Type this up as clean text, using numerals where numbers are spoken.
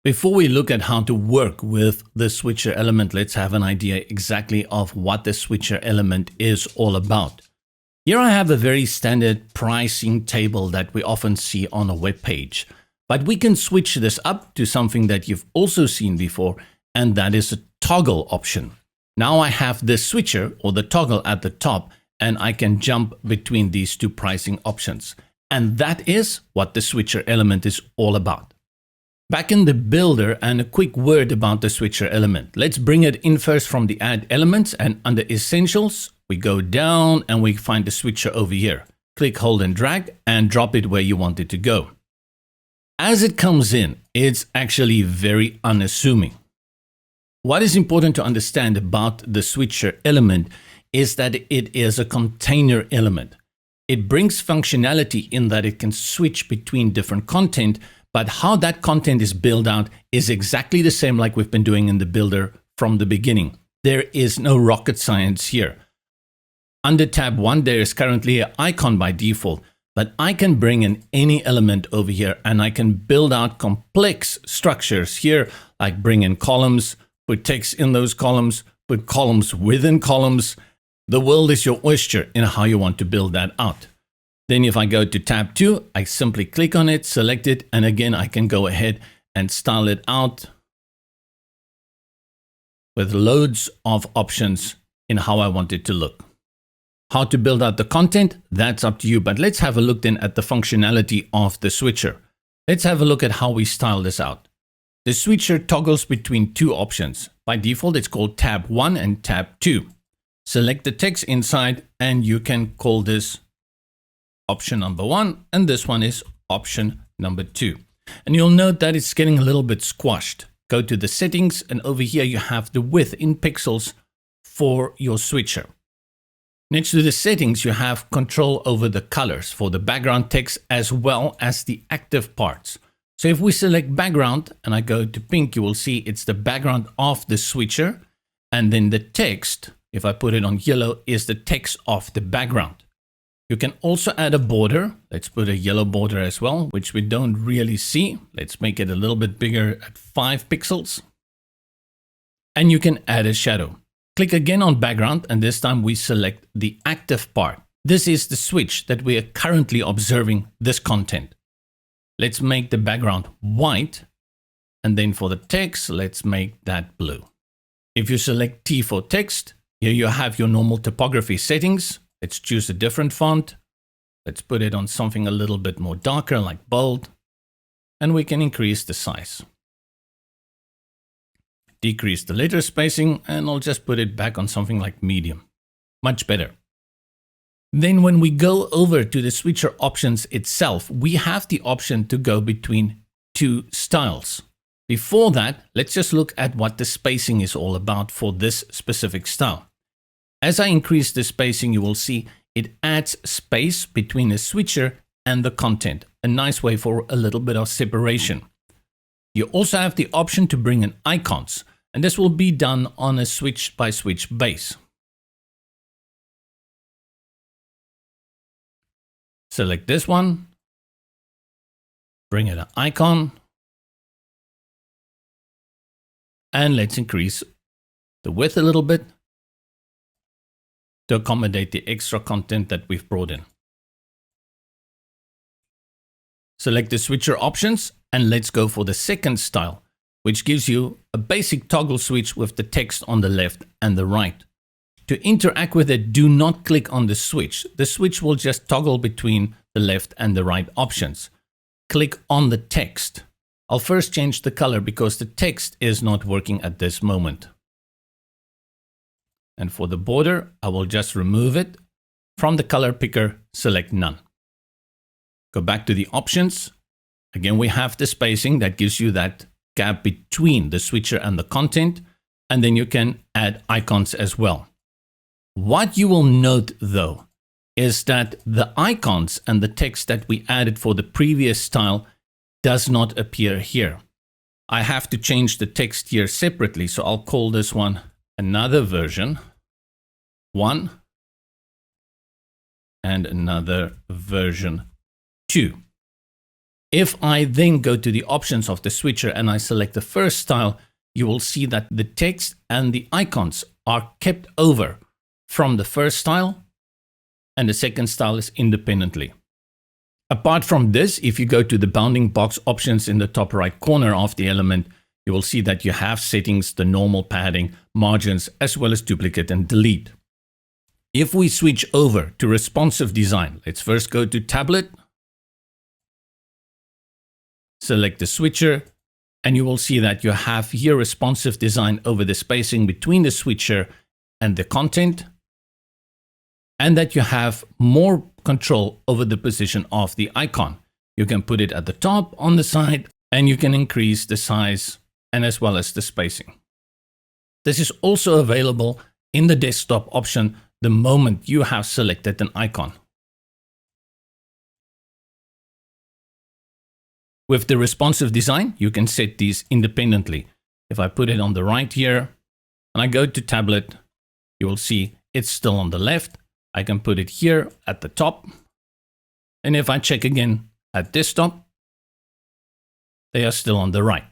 Before we look at how to work with the switcher element, let's have an idea exactly of what the switcher element is all about. Here I have a very standard pricing table that we often see on a web page, but we can switch this up to something that you've also seen before, and that is a toggle option. Now I have this switcher or the toggle at the top, and I can jump between these two pricing options. And that is what the switcher element is all about. Back in the builder, and a quick word about the switcher element. Let's bring it in first from the add elements, and under essentials, we go down and we find the switcher over here. Click, hold and drag and drop it where you want it to go. As it comes in, it's actually very unassuming. What is important to understand about the switcher element is that it is a container element. It brings functionality in that it can switch between different content, but how that content is built out is exactly the same like we've been doing in the builder from the beginning. There is no rocket science here. Under tab 1, there is currently an icon by default, but I can bring in any element over here and I can build out complex structures here, like bring in columns, put text in those columns, put columns within columns. The world is your oyster in how you want to build that out. Then if I go to tab 2, I simply click on it, select it, and again, I can go ahead and style it out with loads of options in how I want it to look. How to build out the content, that's up to you, but let's have a look then at the functionality of the switcher. Let's have a look at how we style this out. The switcher toggles between two options. By default, it's called tab 1 and tab 2. Select the text inside and you can call this option number 1, and this one is option number 2. And you'll note that it's getting a little bit squashed. Go to the settings, and over here you have the width in pixels for your switcher. Next to the settings, you have control over the colors for the background text as well as the active parts. So if we select background and I go to pink, you will see it's the background of the switcher, and then the text, if I put it on yellow, is the text of the background. You can also add a border. Let's put a yellow border as well, which we don't really see. Let's make it a little bit bigger at 5 pixels. And you can add a shadow. Click again on background, and this time we select the active part. This is the switch that we are currently observing this content. Let's make the background white, and then for the text, let's make that blue. If you select T for text, here you have your normal typography settings. Let's choose a different font. Let's put it on something a little bit more darker, like bold, and we can increase the size. Decrease the letter spacing, and I'll just put it back on something like medium. Much better. Then when we go over to the switcher options itself, we have the option to go between two styles. Before that, let's just look at what the spacing is all about for this specific style. As I increase the spacing, you will see it adds space between the switcher and the content, a nice way for a little bit of separation. You also have the option to bring in icons, and this will be done on a switch by switch base. Select this one, bring in an icon, and let's increase the width a little bit to accommodate the extra content that we've brought in. Select the switcher options, and let's go for the second style, which gives you a basic toggle switch with the text on the left and the right. To interact with it, do not click on the switch. The switch will just toggle between the left and the right options. Click on the text. I'll first change the color because the text is not working at this moment. And for the border, I will just remove it. From the color picker, select none. Go back to the options. Again, we have the spacing that gives you that gap between the switcher and the content. And then you can add icons as well. What you will note though, is that the icons and the text that we added for the previous style does not appear here. I have to change the text here separately. So I'll call this one another version 1 and another version 2. If I then go to the options of the switcher and I select the first style, you will see that the text and the icons are kept over from the first style, and the second style is independently. Apart from this, if you go to the bounding box options in the top right corner of the element, you will see that you have settings, the normal padding, margins, as well as duplicate and delete. If we switch over to responsive design, let's first go to tablet, select the switcher, and you will see that you have here responsive design over the spacing between the switcher and the content, and that you have more control over the position of the icon. You can put it at the top, on the side, and you can increase the size and as well as the spacing. This is also available in the desktop option the moment you have selected an icon. With the responsive design, you can set these independently. If I put it on the right here and I go to tablet, you will see it's still on the left. I can put it here at the top. And if I check again at desktop, they are still on the right.